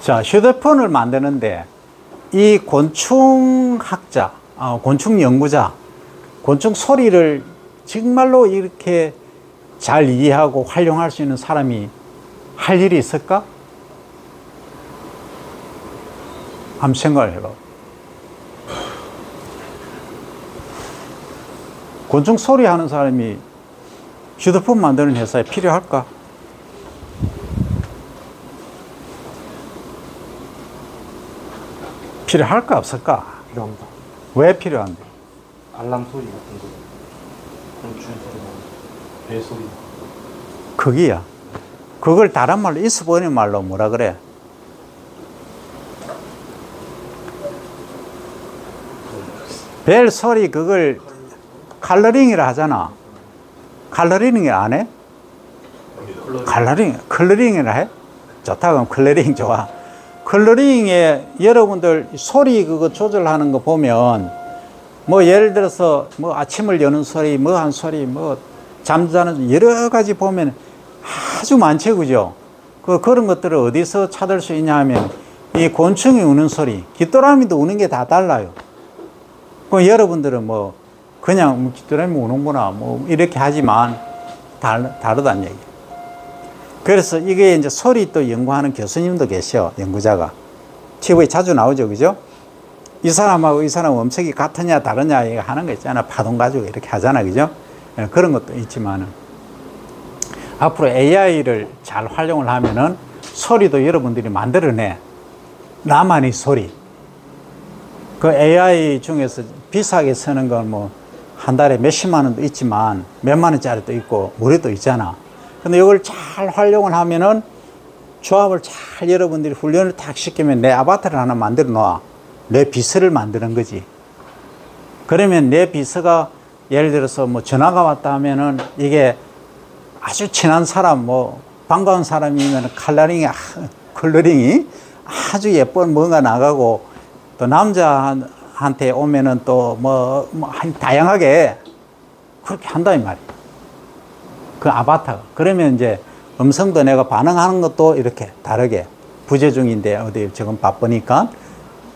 자, 휴대폰을 만드는데 이 곤충학자, 곤충 연구자, 곤충 소리를 정말로 이렇게 잘 이해하고 활용할 수 있는 사람이 할 일이 있을까? 한번 생각을 해봐. 곤충 소리 하는 사람이 휴대폰 만드는 회사에 필요할까? 필요할까 없을까? 필요합니다. 왜 필요한데? 알람 소리 같은 거, 곤충 소리나 배 소리. 거기야. 그걸 다른 말로 있어보는 말로 뭐라 그래? 벨 소리 그걸 컬러링이라 하잖아. 컬러링이 안 해? 컬러링이라 해? 좋다 그럼 컬러링 좋아. 컬러링에 여러분들 소리 그거 조절하는 거 보면 뭐 예를 들어서 뭐 아침을 여는 소리 뭐 한 소리 뭐 잠자는 여러 가지 보면 아주 많죠, 그죠? 그런 것들을 어디서 찾을 수 있냐 하면 이 곤충이 우는 소리, 귀뚜라미도 우는 게 다 달라요. 그 여러분들은 뭐 그냥 뭐 귀뚜라미 우는구나 뭐 이렇게 하지만 다르다는 얘기. 그래서 이게 이제 소리 또 연구하는 교수님도 계셔, 연구자가. TV에 자주 나오죠, 그죠? 이 사람하고 이 사람 음색이 같으냐 다르냐 이거 하는 거 있잖아. 파동 가지고 이렇게 하잖아, 그죠? 그런 것도 있지만은 앞으로 AI를 잘 활용을 하면은 소리도 여러분들이 만들어내. 나만의 소리. 그 AI 중에서 비싸게 쓰는 건 뭐 한 달에 몇십만 원도 있지만 몇만 원짜리도 있고 무료도 있잖아. 근데 이걸 잘 활용을 하면은 조합을 잘 여러분들이 훈련을 딱 시키면 내 아바타를 하나 만들어 놔. 내 비서를 만드는 거지. 그러면 내 비서가 예를 들어서 뭐 전화가 왔다 하면은 이게 아주 친한 사람, 뭐 반가운 사람이면 컬러링이 아주 예쁜 뭔가 나가고 또 남자한테 오면은 또 뭐 다양하게 그렇게 한다 이 말이야. 그 아바타가. 그러면 이제 음성도 내가 반응하는 것도 이렇게 다르게 부재 중인데 어디 지금 바쁘니까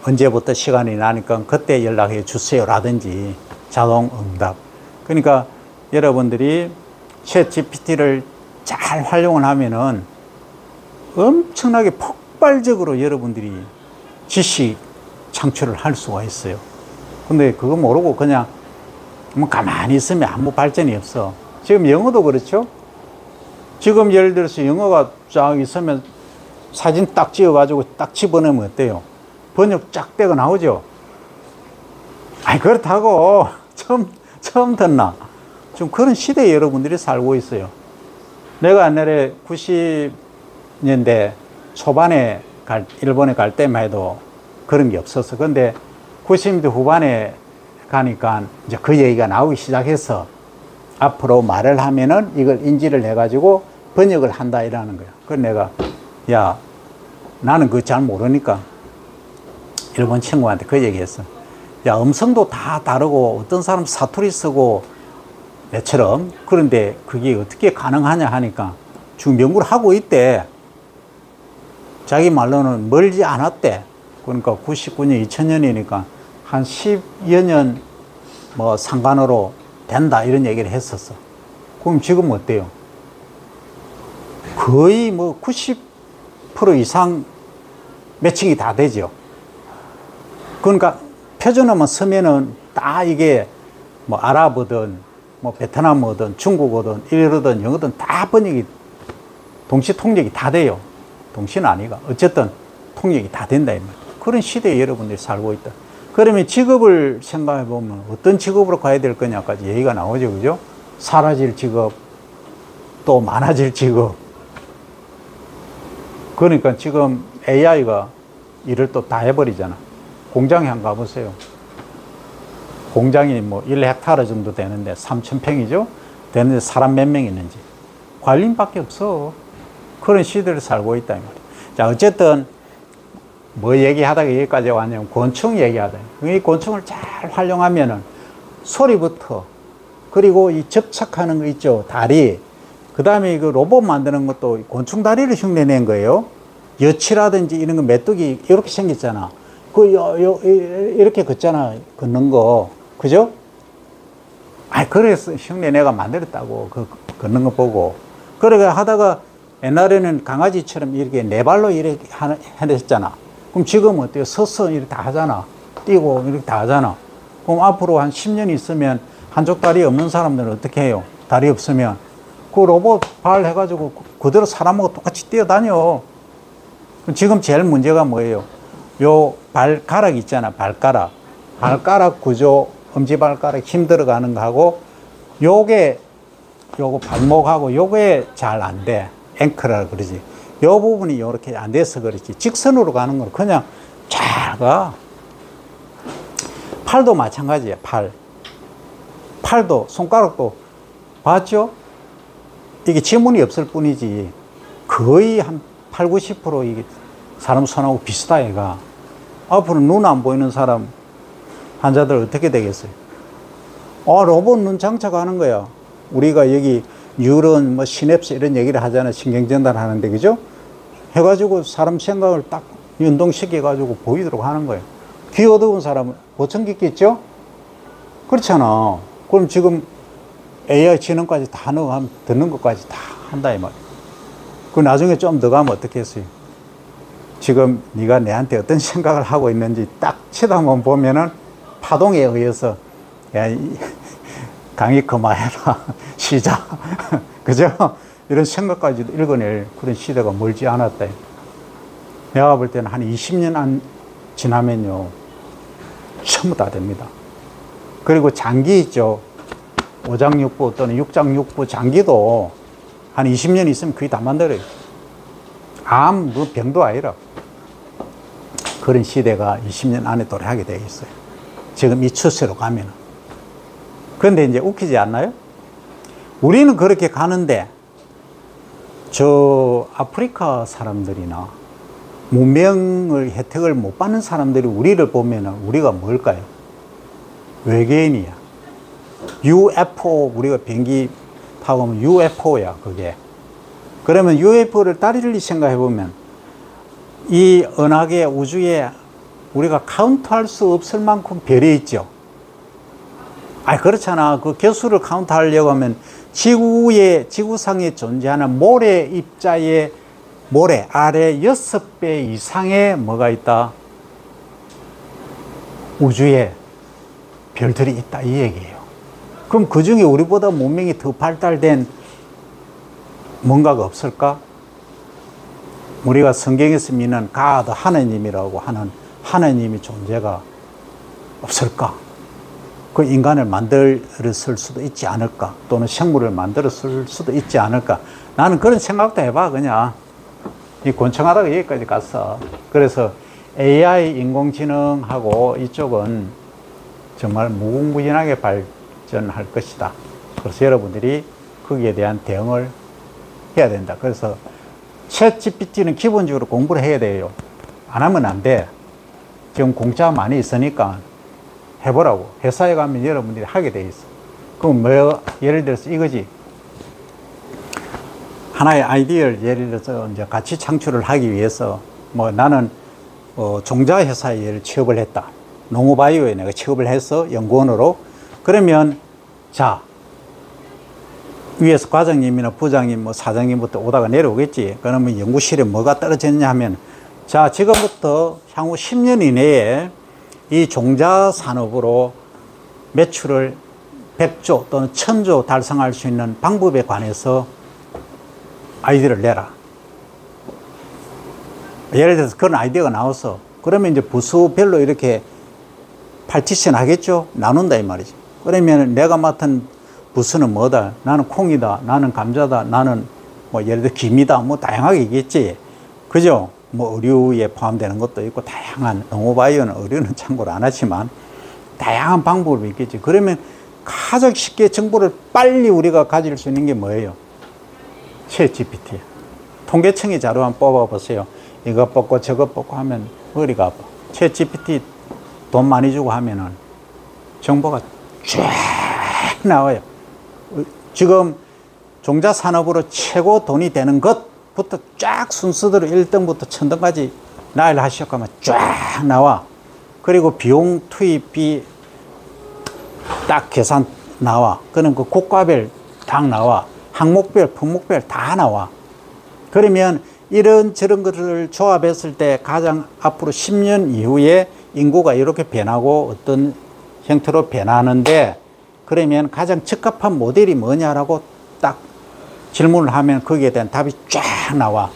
언제부터 시간이 나니까 그때 연락해 주세요 라든지 자동 응답. 그러니까 여러분들이 챗 GPT를 잘 활용을 하면은 엄청나게 폭발적으로 여러분들이 지식 창출을 할 수가 있어요. 근데 그거 모르고 그냥 뭐 가만히 있으면 아무 발전이 없어. 지금 영어도 그렇죠? 지금 예를 들어서 영어가 쫙 있으면 사진 딱 찍어가지고 딱 집어넣으면 어때요? 번역 쫙 되고 나오죠? 아니, 그렇다고 처음 듣나? 좀 그런 시대에 여러분들이 살고 있어요. 내가 옛날에 90년대 초반에 일본에 갈 때만 해도 그런 게 없었어. 근데 90년대 후반에 가니까 이제 그 얘기가 나오기 시작해서 앞으로 말을 하면은 이걸 인지를 해가지고 번역을 한다 이라는 거야. 그래서 내가, 야, 나는 그거 잘 모르니까 일본 친구한테 그 얘기 했어. 야, 음성도 다 다르고 어떤 사람 사투리 쓰고 내처럼. 그런데 그게 어떻게 가능하냐 하니까 지금 연구를 하고 있대. 자기 말로는 멀지 않았대. 그러니까 99년, 2000년이니까 한 10여 년 뭐 상관으로 된다 이런 얘기를 했었어. 그럼 지금 어때요? 거의 뭐 90% 이상 매칭이 다 되죠. 그러니까 표준어만 쓰면은 다 이게 뭐 아랍어든 뭐 베트남어든 중국어든 일어든 영어든 다 번역이 동시 통역이 다 돼요. 동시는 아니가. 어쨌든 통역이 다 된다 이 말이야. 그런 시대에 여러분들이 살고 있다. 그러면 직업을 생각해 보면 어떤 직업으로 가야 될 거냐까지 얘기가 나오죠, 그죠? 사라질 직업, 또 많아질 직업. 그러니까 지금 AI가 일을 또 다 해버리잖아. 공장에 한번 가보세요. 공장이 뭐 1헥타르 정도 되는데 3,000평이죠? 되는데 사람 몇 명 있는지. 관리인밖에 없어. 그런 시대를 살고 있다, 이 말이야. 자, 어쨌든 뭐 얘기하다가 여기까지 왔냐면 곤충 얘기하다. 이 곤충을 잘 활용하면은 소리부터 그리고 이 접착하는 거 있죠. 다리. 그 다음에 그 로봇 만드는 것도 곤충 다리를 흉내낸 거예요. 여치라든지 이런 거 메뚜기 이렇게 생겼잖아. 이렇게 걷잖아. 걷는 거. 그죠? 그래서 형네 내가 만들었다고. 걷는 거 보고. 그러게 하다가 옛날에는 강아지처럼 이렇게 네 발로 이렇게 해냈잖아. 그럼 지금은 어때요? 서서 이렇게 다 하잖아. 뛰고 이렇게 다 하잖아. 그럼 앞으로 한 10년 있으면 한쪽 다리 없는 사람들은 어떻게 해요? 다리 없으면 그 로봇 발 해가지고 그대로 사람하고 똑같이 뛰어다녀. 지금 제일 문제가 뭐예요? 요 발가락 있잖아. 발가락 구조, 엄지발가락 힘 들어가는 거하고 요거 발목하고 요게 잘 안 돼. 앵커라 그러지. 요 부분이 이렇게 안 돼서 그렇지. 직선으로 가는 건 그냥 잘 가. 팔도 마찬가지야. 팔도 손가락도 봤죠? 이게 지문이 없을 뿐이지 거의 한 8, 90% 이게 사람 손하고 비슷하 얘가. 앞으로 눈 안 보이는 사람 환자들 어떻게 되겠어요? 로봇 눈 장착하는 거야. 우리가 여기 뉴런 뭐 시냅스 이런 얘기를 하잖아. 신경전달 하는데 그죠? 해가지고 사람 생각을 딱 연동시켜가지고 보이도록 하는 거예요. 귀 어두운 사람은 보청기 있겠죠? 그렇잖아. 그럼 지금 AI 지능까지 다 넣으면 듣는 것까지 다 한다 이 말이야. 그 나중에 좀 더 가면 어떻게 했어요? 지금 네가 내한테 어떤 생각을 하고 있는지 딱 쳐다만 보면은 파동에 의해서 야, 강의 그만해라. 시작. 그죠? 이런 생각까지도 읽어낼 그런 시대가 멀지 않았다. 내가 볼 때는 한 20년 지나면요. 전부 다 됩니다. 그리고 장기 있죠. 5장육부 또는 6장육부 장기도 한 20년 있으면 거의 다 만들어요. 병도 아니라. 그런 시대가 20년 안에 도래하게 되어 있어요. 지금 이 추세로 가면은. 그런데 이제 웃기지 않나요? 우리는 그렇게 가는데, 저 아프리카 사람들이나 문명의 혜택을 못 받는 사람들이 우리를 보면은 우리가 뭘까요? 외계인이야. UFO, 우리가 비행기 타고 오면 UFO야, 그게. 그러면 UFO를 다리를 생각해 보면 이 은하계 우주에 우리가 카운트할 수 없을 만큼 별이 있죠. 그렇잖아. 그 개수를 카운트하려고 하면 지구상에 존재하는 모래 입자의 모래 아래 6배 이상의 뭐가 있다? 우주에 별들이 있다 이 얘기예요. 그럼 그 중에 우리보다 문명이 더 발달된 뭔가가 없을까? 우리가 성경에서 믿는 God, 하나님이라고 하는 하나님의 존재가 없을까? 그 인간을 만들었을 수도 있지 않을까? 또는 생물을 만들었을 수도 있지 않을까? 나는 그런 생각도 해봐, 그냥. 이 권총하다가 여기까지 갔어. 그래서 AI, 인공지능하고 이쪽은 정말 무궁무진하게 발전할 것이다. 그래서 여러분들이 거기에 대한 대응을 해야 된다. 그래서 챗GPT는 기본적으로 공부를 해야 돼요. 안 하면 안 돼. 지금 공짜 많이 있으니까 해보라고. 회사에 가면 여러분들이 하게 돼 있어. 그럼 뭐, 예를 들어서 이거지. 하나의 아이디어를 예를 들어서 이제 같이 창출을 하기 위해서 뭐 나는 종자회사에 예를 취업을 했다. 농업바이오에 내가 취업을 해서 연구원으로. 그러면 자, 위에서 과장님이나 부장님, 뭐 사장님부터 오다가 내려오겠지. 그러면 연구실에 뭐가 떨어졌냐 하면, 자, 지금부터 향후 10년 이내에 이 종자 산업으로 매출을 100조 또는 1000조 달성할 수 있는 방법에 관해서 아이디어를 내라. 예를 들어서 그런 아이디어가 나왔어. 그러면 이제 부서별로 이렇게 파티션 하겠죠? 나눈다 이 말이지. 그러면 내가 맡은 부서는 뭐다? 나는 콩이다. 나는 감자다. 나는 뭐 예를 들어 김이다. 뭐 다양하게 있겠지. 그죠? 뭐 의류에 포함되는 것도 있고 다양한 농업바이오는 의류는 참고로 안 하지만 다양한 방법이 있겠지. 그러면 가장 쉽게 정보를 빨리 우리가 가질 수 있는 게 뭐예요? 챗GPT. 통계청의 자료 한번 뽑아보세요. 이거 뽑고 저거 뽑고 하면 머리가 아파. 챗GPT 돈 많이 주고 하면은 정보가 쫙 나와요. 지금 종자 산업으로 최고 돈이 되는 것, 부터 쫙 순서대로 1등부터 1000등까지 나열 하시고 하면 쫙 나와. 그리고 비용 투입비 딱 계산 나와. 그럼 그 고가별 딱 나와. 항목별, 품목별 다 나와. 그러면 이런 저런 것을 조합했을 때 가장 앞으로 10년 이후에 인구가 이렇게 변하고 어떤 형태로 변하는데, 그러면 가장 적합한 모델이 뭐냐라고 딱 질문을 하면 거기에 대한 답이 쫙 나와.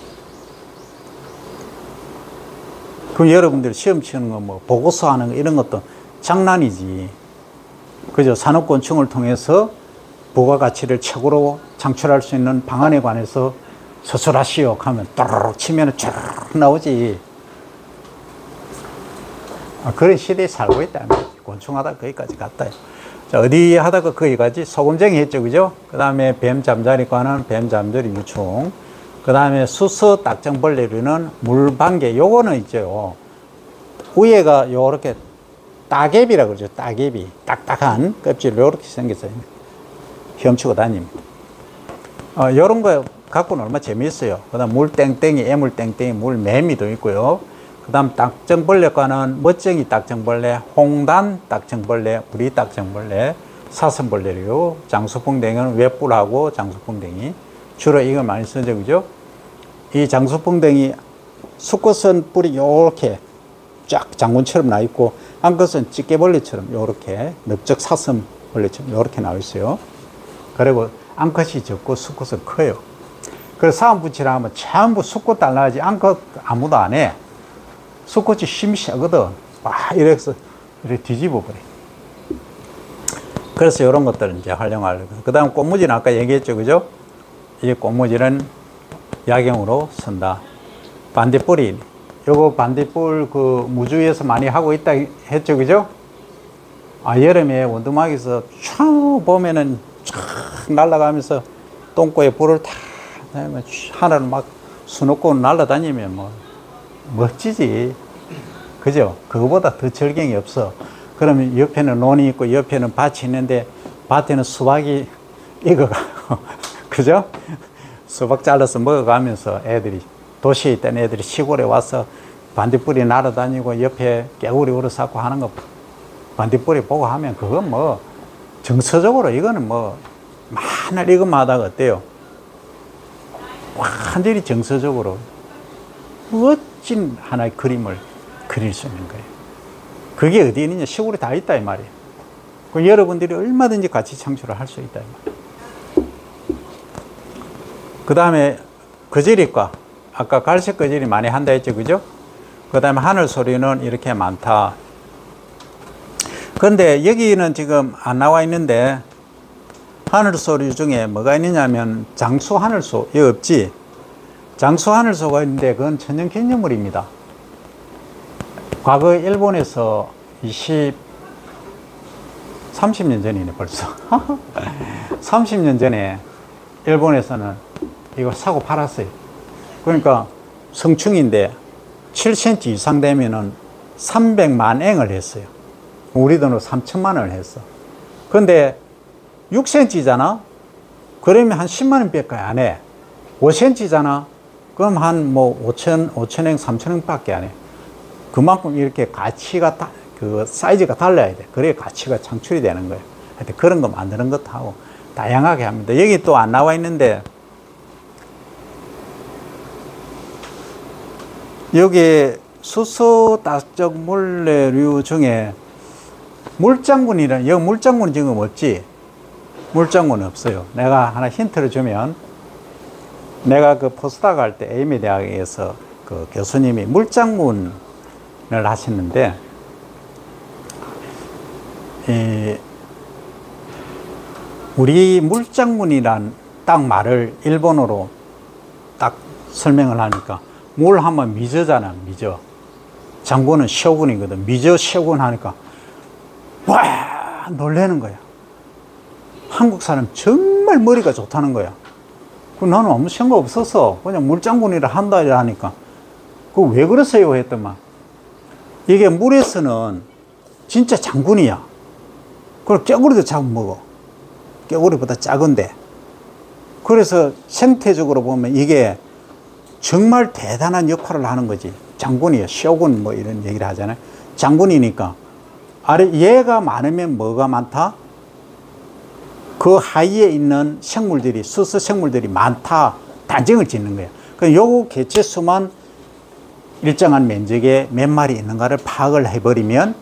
그럼 여러분들이 시험 치는 거 뭐 보고서 하는 거 이런 것도 장난이지. 그죠? 산업곤충을 통해서 부가가치를 최고로 창출할 수 있는 방안에 관해서 서술하시오 하면 또르륵 치면 쭉 나오지. 그런 시대에 살고 있다는 거지. 곤충하다 거기까지 갔다. 자, 어디 하다가 거기까지 소금쟁이 했죠, 그죠? 그 다음에 뱀 잠자리과는 뱀 잠자리 유충. 그 다음에 수서 딱정벌레류는 물방개. 요거는 있죠. 위에가 요렇게 따개비라고 그러죠. 따개비. 딱딱한 껍질 요렇게 생겼어요. 헤엄치고 다닙니다. 요런 거 갖고는 얼마나 재미있어요. 그 다음 물땡땡이, 애물땡땡이, 물매미도 있고요. 그 다음 딱정벌레과는 멋쟁이 딱정벌레, 홍단 딱정벌레, 우리 딱정벌레, 사슴벌레류, 장수풍뎅이는 웹뿔하고 장수풍뎅이. 주로 이걸 많이 쓰죠, 그죠? 이 장수풍뎅이 수컷은 뿔이 요렇게 쫙 장군처럼 나 있고, 암컷은 찌개벌레처럼 요렇게 넓적 사슴벌레처럼 요렇게 나와 있어요. 그리고 암컷이 적고 수컷은 커요. 그래서 사람 붙이라 하면 전부 수컷 달라야지 암컷 아무도 안 해. 수컷이 힘이 세거든. 와, 이래서 이렇게 뒤집어 버려. 그래서 이런 것들을 이제 활용하려고. 그 다음 꽃무지는 아까 얘기했죠, 그죠? 이 꽃무지는 약용으로 쓴다. 반딧불이, 요거 반딧불 그 무주에서 많이 하고 있다 했죠, 그죠? 여름에 원두막에서 촥 보면은 쫙 날아가면서 똥꼬에 불을 다 하늘을 막 수놓고 날아다니면 뭐 멋지지, 그죠? 그거보다 더 절경이 없어. 그러면 옆에는 논이 있고 옆에는 밭이 있는데 밭에는 수박이 익어가고 그죠? 수박 잘라서 먹어가면서 애들이, 도시에 있던 애들이 시골에 와서 반딧불이 날아다니고 옆에 개구리 울어싸고 하는 거 반딧불이 보고 하면 그건 뭐 정서적으로 이거는 뭐 만날 이것만 하다가 어때요? 완전히 정서적으로 멋진 하나의 그림을 그릴 수 있는 거예요. 그게 어디 있느냐? 시골에 다 있다 이 말이에요. 그 여러분들이 얼마든지 같이 창출을 할 수 있다 이 말이에요. 그 다음에 거지리과, 아까 갈색 거지리 많이 한다 했죠, 그죠? 그 다음에 하늘 소리는 이렇게 많다. 그런데 여기는 지금 안 나와 있는데 하늘 소리 중에 뭐가 있느냐면 장수 하늘소, 여기 없지? 장수 하늘소가 있는데 그건 천연 기념물입니다. 과거 일본에서 30년 전이네 벌써. 30년 전에 일본에서는 이거 사고 팔았어요. 그러니까 성충인데 7cm 이상 되면은 300만 엔을 했어요. 우리 돈으로 3천만 원을 했어. 근데 6cm잖아? 그러면 한 10만 원 밖에 안 해. 5cm잖아? 그럼 한 뭐 5천엔, 3천엔 밖에 안 해. 그만큼 이렇게 가치가 그 사이즈가 달라야 돼. 그래야 가치가 창출이 되는 거예요. 하여튼 그런 거 만드는 것도 하고 다양하게 합니다. 여기 또 안 나와 있는데 여기 수소 딱정벌레류 중에 물장군이라는, 여기 물장군은 지금 없지? 물장군은 없어요. 내가 하나 힌트를 주면, 내가 그 포스닥 할 때 에이미 대학에서 그 교수님이 물장군을 하시는데, 우리 물장군이란 딱 말을 일본어로 딱 설명을 하니까, 물 하면 미저잖아, 미저. 장군은 쇼군이거든. 미저 쇼군 하니까 와 놀라는 거야. 한국 사람 정말 머리가 좋다는 거야. 그 나는 아무 생각 없었어. 그냥 물장군이라 한다 하니까 그거 왜 그러세요 했더만, 이게 물에서는 진짜 장군이야. 그걸 깨구리도 잡아먹어. 깨구리보다 작은데. 그래서 생태적으로 보면 이게 정말 대단한 역할을 하는 거지. 장군이에요. 쇼군 뭐 이런 얘기를 하잖아요. 장군이니까 아래 얘가 많으면 뭐가 많다? 그 하위에 있는 생물들이 수서 생물들이 많다 단정을 짓는 거예요. 그럼 요 개체수만 일정한 면적에 몇 마리 있는가를 파악을 해버리면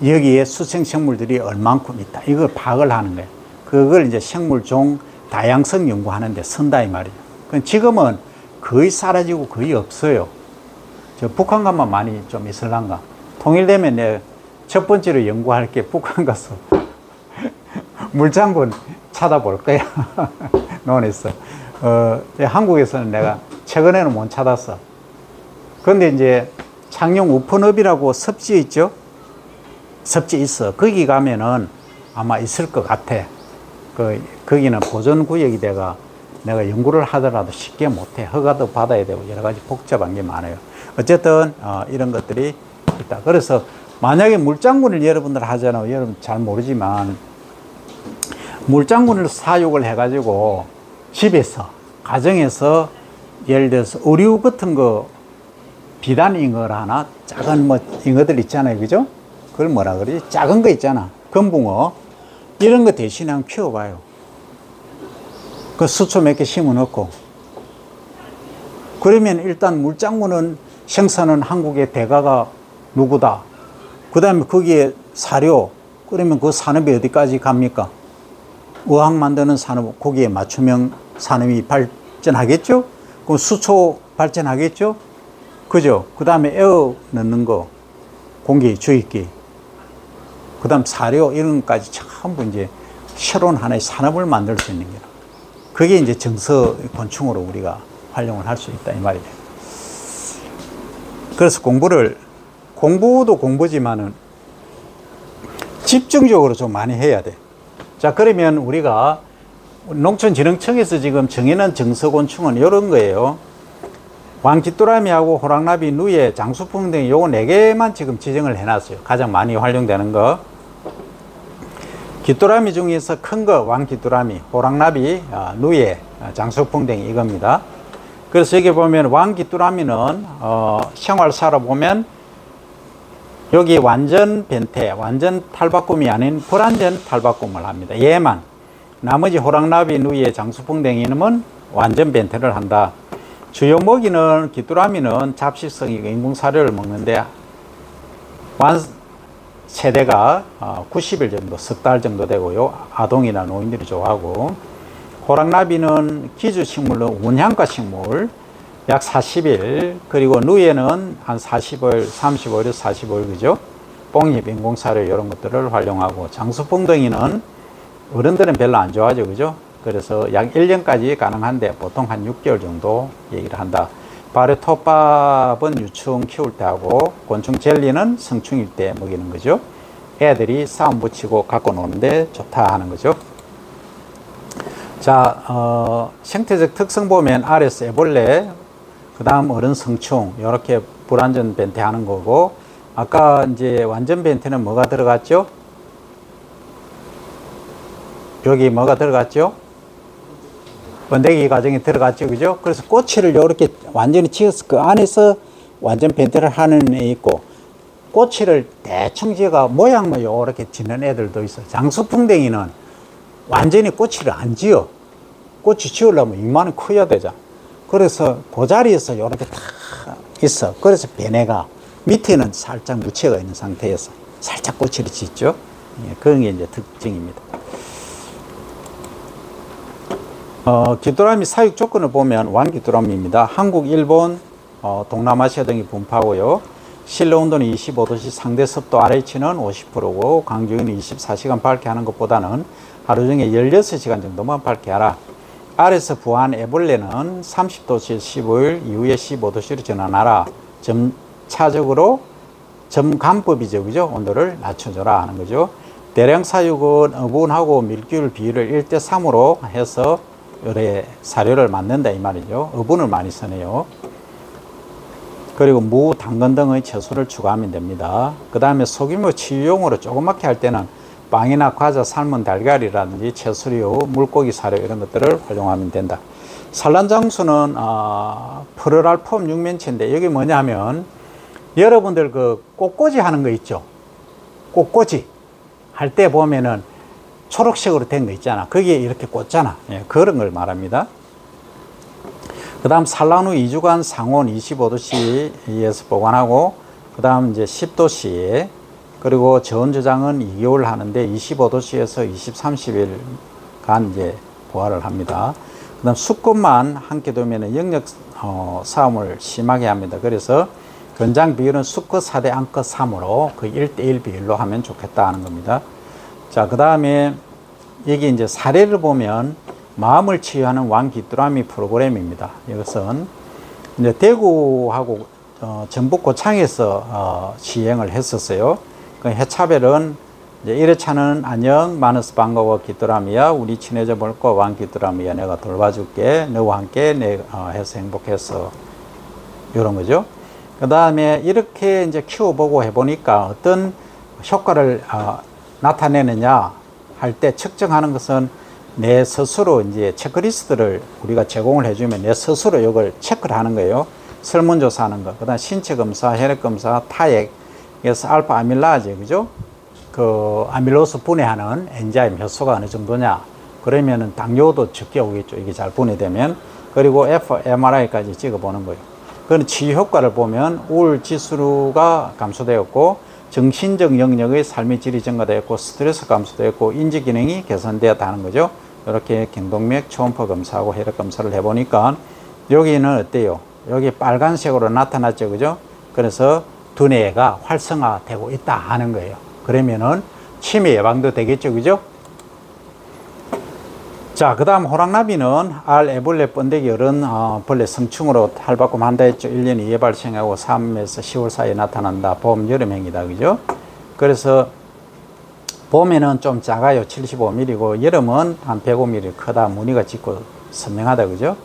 여기에 수생 생물들이 얼만큼 있다. 이걸 파악을 하는 거예요. 그걸 이제 생물종 다양성 연구하는 데 쓴다 이 말이에요. 그럼 지금은 거의 사라지고 거의 없어요. 저 북한 가만 많이 좀 있을란가. 통일되면 내가 첫 번째로 연구할 게 북한 가서 물장군 찾아볼 거야. 논했어. 한국에서는 내가 최근에는 못 찾았어. 그런데 이제 창녕 우펀읍이라고 섭지 있죠? 섭지 있어. 거기 가면은 아마 있을 것 같아. 거기는 보존구역이 내가 연구를 하더라도 쉽게 못해. 허가도 받아야 되고 여러 가지 복잡한 게 많아요. 어쨌든 이런 것들이 있다. 그래서 만약에 물장군을 여러분들 하잖아요. 여러분 잘 모르지만 물장군을 사육을 해가지고 집에서 가정에서 예를 들어서 의류 같은 거 비단 잉어를 하나 작은 뭐 잉어들 있잖아요. 그죠? 그걸 뭐라 그러지? 작은 거 있잖아. 금붕어. 이런 거 대신에 한번 키워봐요. 그 수초 몇 개 심어 놓고. 그러면 일단 물장군은 생산은 한국의 대가가 누구다. 그 다음에 거기에 사료. 그러면 그 산업이 어디까지 갑니까? 어항 만드는 산업, 거기에 맞춤형 산업이 발전하겠죠? 그럼 수초 발전하겠죠? 그죠? 그 다음에 에어 넣는 거, 공기, 주입기. 그 다음 사료, 이런 것까지 전부 이제 새로운 하나의 산업을 만들 수 있는 거예요. 그게 이제 정서 곤충으로 우리가 활용을 할 수 있다, 이 말이에요. 그래서 공부도 공부지만은 집중적으로 좀 많이 해야 돼. 자, 그러면 우리가 농촌진흥청에서 지금 정해놓은 정서곤충은 이런 거예요. 왕깃도라미하고 호랑나비, 누에, 장수풍 등 요거 4개만 지금 지정을 해놨어요. 가장 많이 활용되는 거. 깃도라미 중에서 큰 거 왕깃도라미, 호랑나비, 누에, 장수풍뎅이 이겁니다. 그래서 여기 보면 왕깃도라미는 생활사로 보면 여기 완전 변태, 완전 탈바꿈이 아닌 불완전 탈바꿈을 합니다. 얘만. 나머지 호랑나비, 누에, 장수풍뎅이는 완전 변태를 한다. 주요 먹이는 깃도라미는 잡식성이고 인공사료를 먹는데 세대가 90일 정도, 석 달 정도 되고요. 아동이나 노인들이 좋아하고, 호랑나비는 기주식물로 운향가 식물 약 40일, 그리고 누에는 한 40일, 35일에서 45일, 그죠? 뽕잎, 인공사료 이런 것들을 활용하고, 장수풍뎅이는 어른들은 별로 안 좋아하죠, 그죠? 그래서 약 1년까지 가능한데 보통 한 6개월 정도 얘기를 한다. 발효톱밥은 유충 키울 때 하고, 곤충 젤리는 성충일 때 먹이는 거죠. 애들이 싸움 붙이고 갖고 노는데 좋다 하는 거죠. 자, 생태적 특성 보면 아래서 애벌레, 그 다음 어른 성충, 이렇게 불완전 변태 하는 거고, 아까 이제 완전 변태는 뭐가 들어갔죠? 여기 뭐가 들어갔죠? 번데기 과정에 들어갔죠, 그죠? 그래서 꼬치를 이렇게 완전히 지어서 그 안에서 완전 변태를 하는 애 있고, 꼬치를 대충 지어가 모양만 이렇게 짓는 애들도 있어. 장수풍뎅이는 완전히 꼬치를 안 지어. 꼬치 지으려면 이만큼 커야 되잖아. 그래서 그 자리에서 이렇게 다 있어. 그래서 배내가 밑에는 살짝 묻혀가 있는 상태에서 살짝 꼬치를 짓죠. 예, 그런 게 이제 특징입니다. 깃도라미 사육 조건을 보면 왕깃도라미입니다. 한국, 일본, 동남아시아 등이 분포하고요. 실내 온도는 25도씨, 상대 습도 RH는 50%고 강주기는 24시간 밝게 하는 것보다는 하루 중에 16시간 정도만 밝게 하라. 아래서 부화한 애벌레는 30도씨 15일 이후에 15도씨로 전환하라. 점차적으로 점감법이죠, 그죠? 온도를 낮춰줘라 하는 거죠. 대량 사육은 어분하고 밀기율 비율을 1대3으로 해서 요래 사료를 만든다 이 말이죠. 어분을 많이 쓰네요. 그리고 무, 당근 등의 채소를 추가하면 됩니다. 그 다음에 소규모 치유용으로 조그맣게 할 때는 빵이나 과자, 삶은 달걀이라든지 채소류, 물고기 사료 이런 것들을 활용하면 된다. 산란장수는 프로랄폼 육면체인데 여기 뭐냐면 여러분들 그 꽃꽂이 하는 거 있죠. 꽃꽂이 할 때 보면은 초록색으로 된 거 있잖아. 거기에 이렇게 꽂잖아. 예, 그런 걸 말합니다. 그 다음 산란 후 2주간 상온 25도씨에서 보관하고, 그 다음 이제 10도씨, 그리고 저온 저장은 2개월 하는데 25도씨에서 20, 30일간 이제 보관을 합니다. 그 다음 수컷만 함께 두면 영역 싸움을 심하게 합니다. 그래서 권장 비율은 수컷 4대 암컷 3으로 그 1대1 비율로 하면 좋겠다 하는 겁니다. 자, 그 다음에 여기 이제 사례를 보면 마음을 치유하는 왕귀뚜라미 프로그램입니다. 이것은 이제 대구하고 전북 고창에서 시행을 했었어요. 그 해차별은 이제 1회차는 안녕, 만나서 반가워 귀뚜라미야, 우리 친해져 볼까 왕귀뚜라미야, 내가 돌봐줄게, 너와 함께 해서 행복했어, 이런 거죠. 그 다음에 이렇게 이제 키워보고 해보니까 어떤 효과를 나타내느냐 할 때 측정하는 것은 내 스스로 이제 체크리스트를 우리가 제공을 해주면 내 스스로 이걸 체크를 하는 거예요. 설문조사 하는 거. 그 다음 신체 검사, 혈액 검사, 타액, 그래서 알파 아밀라제, 그죠? 그 아밀로스 분해하는 엔자임 효소가 어느 정도냐. 그러면은 당뇨도 적게 오겠죠. 이게 잘 분해되면. 그리고 fMRI까지 찍어보는 거예요. 그런 치유 효과를 보면 우울 지수가 감소되었고, 정신적 영역의 삶의 질이 증가되었고, 스트레스 감소되었고, 인지 기능이 개선되었다는 거죠. 이렇게 경동맥 초음파 검사하고 혈액 검사를 해보니까 여기는 어때요? 여기 빨간색으로 나타났죠, 그죠? 그래서 두뇌가 활성화되고 있다 하는 거예요. 그러면은 치매 예방도 되겠죠, 그죠? 자, 그 다음 호랑나비는 알, 애벌레, 번데기, 어른, 벌레 성충으로 탈바꿈 한다 했죠. 1년 2회 발생하고 3에서 10월 사이에 나타난다. 봄, 여름행이다. 그죠? 그래서 봄에는 좀 작아요. 75mm고, 여름은 한 105mm 크다. 무늬가 짙고 선명하다. 그죠?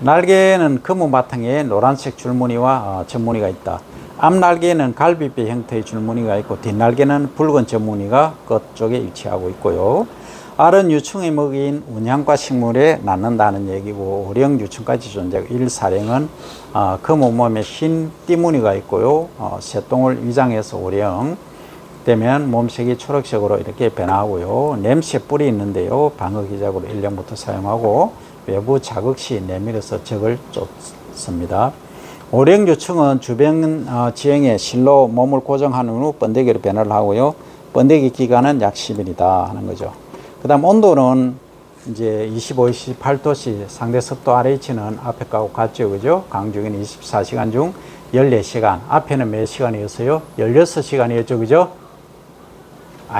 날개는 검은 바탕에 노란색 줄무늬와 점무늬가 있다. 앞날개는 갈비뼈 형태의 줄무늬가 있고, 뒷날개는 붉은 점무늬가 끝쪽에 위치하고 있고요. 알은 유충의 먹이인 운양과 식물에 낳는다는 얘기고, 오령 유충까지 존재하고, 일사령은 검은 몸에 흰 띠무늬가 있고요. 새똥을 위장해서 오령 되면 몸색이 초록색으로 이렇게 변화하고요. 냄새 뿔이 있는데요. 방어기작으로 1년부터 사용하고, 외부 자극 시 내밀어서 적을 쫓습니다. 오령 유충은 주변 지형에 실로 몸을 고정한 후 번데기로 변화를 하고요. 번데기 기간은 약 10일이다 하는 거죠. 그 다음 온도는 이제 25, 28도씨, 상대 습도 RH는 앞에 거하고 같죠, 그죠? 강주기는 24시간 중 14시간. 앞에는 몇 시간이었어요? 16시간이었죠, 그죠?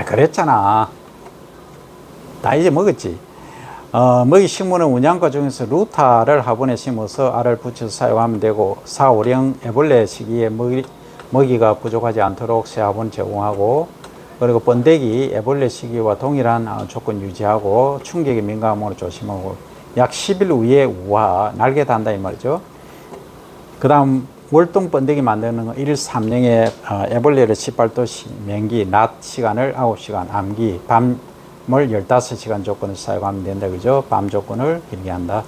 그랬잖아. 다 잊어먹었지. 먹이 식물은 운양과 중에서 루타를 화분에 심어서 알을 붙여서 사용하면 되고, 4, 5령 애벌레 시기에 먹이가 부족하지 않도록 새 화분 제공하고, 그리고 번데기, 애벌레 시기와 동일한 조건 유지하고, 충격에 민감함으로 조심하고, 약 10일 후에 우화, 날개 단다 이 말이죠. 그 다음 월동 번데기 만드는 거 1일 3령에 애벌레를 18도씨, 맹기, 낮 시간을 9시간, 암기, 밤을 15시간 조건을 사용하면 된다, 그죠? 밤 조건을 길게 한다.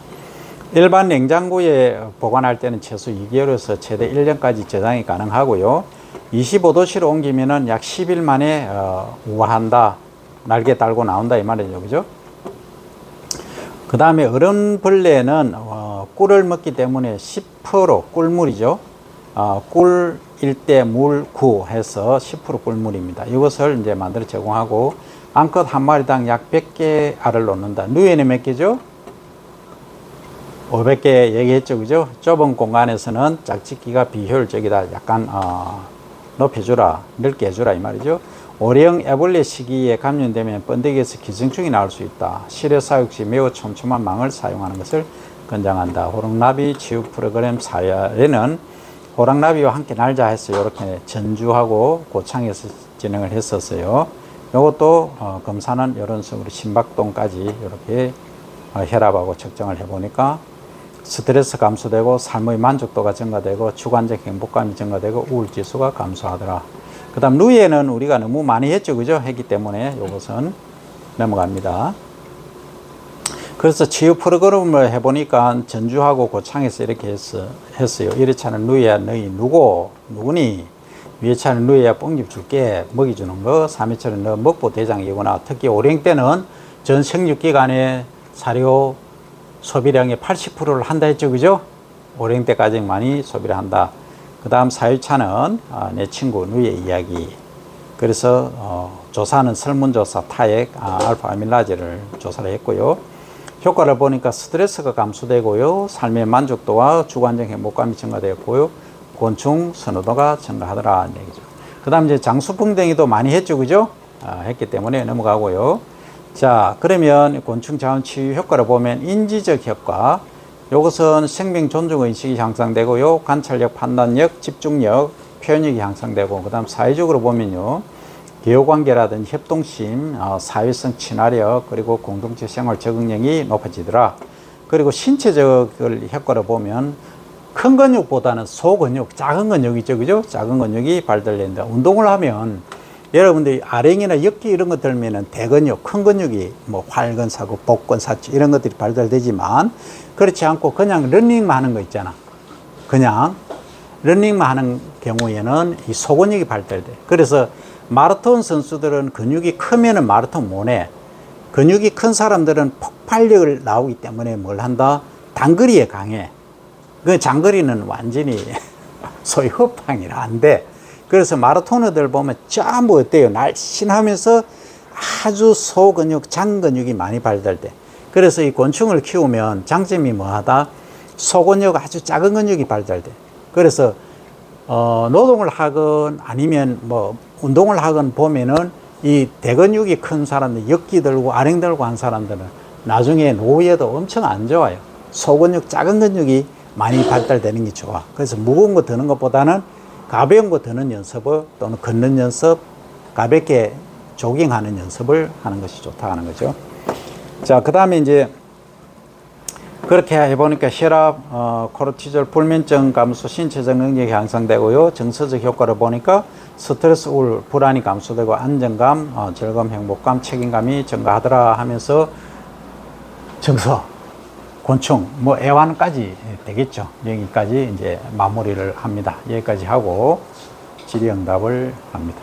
일반 냉장고에 보관할 때는 최소 2개월에서 최대 1년까지 저장이 가능하고요. 25도씨로 옮기면은 약 10일 만에 우화한다. 날개 달고 나온다 이 말이죠, 그죠? 그 다음에 어른벌레는 꿀을 먹기 때문에 10% 꿀물이죠. 꿀일 때 물구 해서 10% 꿀물입니다. 이것을 이제 만들어 제공하고, 암컷 한 마리당 약 100개 알을 놓는다. 누에는 몇 개죠? 500개 얘기했죠, 그죠? 좁은 공간에서는 짝짓기가 비효율적이다. 약간 높여주라, 넓게 해주라 이 말이죠. 오령 애벌레 시기에 감염되면 번데기에서 기생충이 나올 수 있다. 실외 사육 시 매우 촘촘한 망을 사용하는 것을 권장한다. 호랑나비 치유 프로그램 사례는 호랑나비와 함께 날자 해서 이렇게 전주하고 고창에서 진행을 했었어요. 이것도 검사는 이런 식으로 심박동까지 이렇게 혈압하고 측정을 해보니까 스트레스 감소되고 삶의 만족도가 증가되고 주관적 행복감이 증가되고 우울지수가 감소하더라. 그 다음 루이에는 우리가 너무 많이 했죠, 그죠? 했기 때문에 이것은 넘어갑니다. 그래서 치유 프로그램을 해보니까 전주하고 고창에서 이렇게 했어요. 이래차는 누이야 너희 누구니? 위에차는 누이야 뽕집 줄게 먹이 주는 거. 3회차는 너 먹보 대장이구나. 특히 오랭 때는 전 생육기간에 사료 소비량의 80%를 한다 했죠. 그죠? 오랭 때까지 많이 소비를 한다. 그 다음 4회차는 내 친구 누이의 이야기. 그래서 조사는 설문조사 타액 알파 아밀라제를 조사를 했고요. 효과를 보니까 스트레스가 감소되고요. 삶의 만족도와 주관적 행복감이 증가되었고요. 곤충 선호도가 증가하더라 얘기죠. 그 다음 이제 장수풍뎅이도 많이 했죠. 그죠? 했기 때문에 넘어가고요. 자, 그러면 곤충 자원 치유 효과를 보면 인지적 효과. 이것은 생명 존중 의식이 향상되고요. 관찰력, 판단력, 집중력, 표현력이 향상되고, 그 다음 사회적으로 보면요. 개요관계라든지 협동심, 사회성 친화력, 그리고 공동체 생활 적응력이 높아지더라. 그리고 신체적 효과를 보면 큰 근육보다는 소근육, 작은 근육이죠. 그죠? 작은 근육이 발달된다. 운동을 하면 여러분들이 아령이나 역기 이런 것 들면은 대근육, 큰 근육이 뭐 활근사구, 복근사치 이런 것들이 발달되지만 그렇지 않고 그냥 러닝만 하는 거 있잖아. 그냥 러닝만 하는 경우에는 이 소근육이 발달돼. 그래서 마라톤 선수들은 근육이 크면은 마라톤 못 해. 근육이 큰 사람들은 폭발력을 나오기 때문에 뭘 한다? 단거리에 강해. 그 장거리는 완전히 소위 허팡이라 안 돼. 그래서 마라토너들 보면 전부 어때요? 날씬하면서 아주 소근육, 장근육이 많이 발달돼. 그래서 이 곤충을 키우면 장점이 뭐하다? 소근육, 아주 작은 근육이 발달돼. 그래서 노동을 하건 아니면 뭐 운동을 하건 보면은 이 대근육이 큰 사람들, 역기 들고 아령 들고 한 사람들은 나중에 노후에도 엄청 안 좋아요. 소근육, 작은 근육이 많이 발달되는 게 좋아. 그래서 무거운 거 드는 것보다는 가벼운 거 드는 연습을 또는 걷는 연습, 가볍게 조깅하는 연습을 하는 것이 좋다 하는 거죠. 자, 그 다음에 이제 그렇게 해보니까 혈압, 코르티졸, 불면증 감소, 신체적 능력이 향상되고요. 정서적 효과를 보니까 스트레스, 우울, 불안이 감소되고 안정감, 즐거움, 행복감, 책임감이 증가하더라 하면서 정서, 곤충, 뭐 애완까지 되겠죠. 여기까지 이제 마무리를 합니다. 여기까지 하고 질의응답을 합니다.